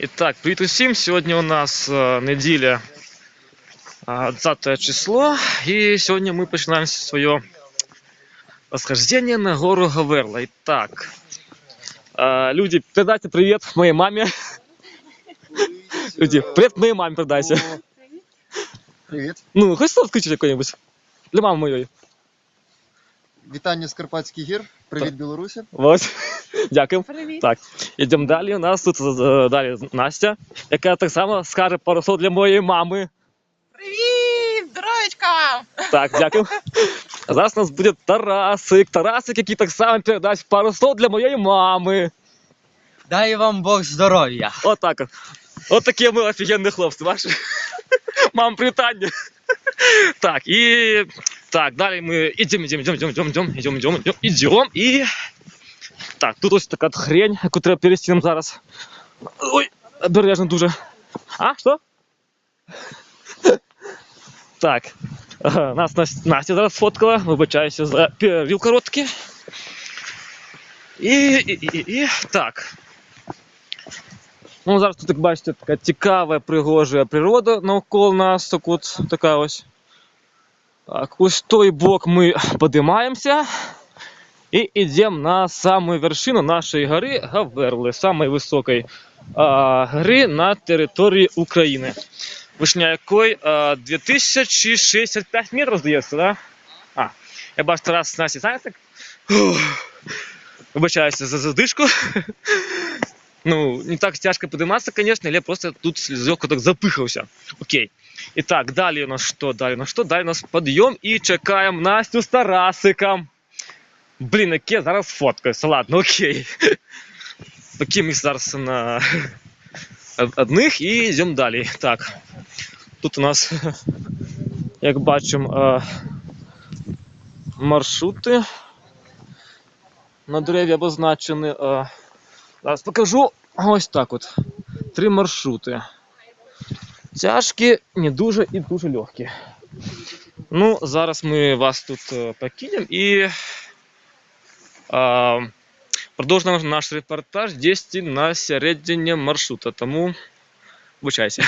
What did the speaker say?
І так, привіт усім. Сьогодні у нас неділя, 20 число. І сьогодні ми починаємо своє восхождение на гору Говерла. І так, люди, передайте привіт моїй мамі. Люди, привіт моїй мамі передайте. Привіт. Ну, хоч слово скажіть яке-небудь. Для мами моєї. Вітання з Карпатських гір. Привіт, Білорусі. Вот. Дякую. Привіт. Так, йдемо далі. У нас тут далі Настя, яка так само скаже пару слов для моєї мами. Привіт! Здоровечка вам! Так, дякую. А зараз у нас буде Тарасик, який так само передасть пару слов для моєї мами. Дай вам Бог здоров'я. Отак от. От такі ми офігенні хлопці, бачиш? Мам, привітання. Так, і... Так, далі ми йдемо і... Так, тут ось така хрень, яку треба перевести нам зараз. Ой, обережно дуже. А, що? Так, нас Настя зараз фоткала, вибачаюся за перерив короткий. І так. Ну, зараз тут, як бачите, така цікава, пригожа природа навколо нас, так от, така ось. Так, ось той бок ми підіймаємося і йдемо на саму вершину нашої гори Говерли, самої високої гори на території України. Вишня якої 2065 метрів, здається, да? Я бачу, Тарас Насті, знаєте? Вибачаюся за задишку. Ну, не так тяжко підійматися, звісно, але я просто тут злегка так запихався. Окей. І так, далі у нас що? Далі у нас підйом і чекаємо Настю з Тарасиком. Блін, яке зараз фоткаюся, ладно, окей. Поки ми зараз на одних і йдемо далі. Так, тут у нас, як бачимо, маршрути на дереві обозначені. Зараз покажу. Ось так от. 3 маршрути. Тяжкі, не дуже і дуже легкі. Ну, зараз ми вас тут покинемо і продовжимо наш репортаж десь на середині маршрута. Тому вибачайся.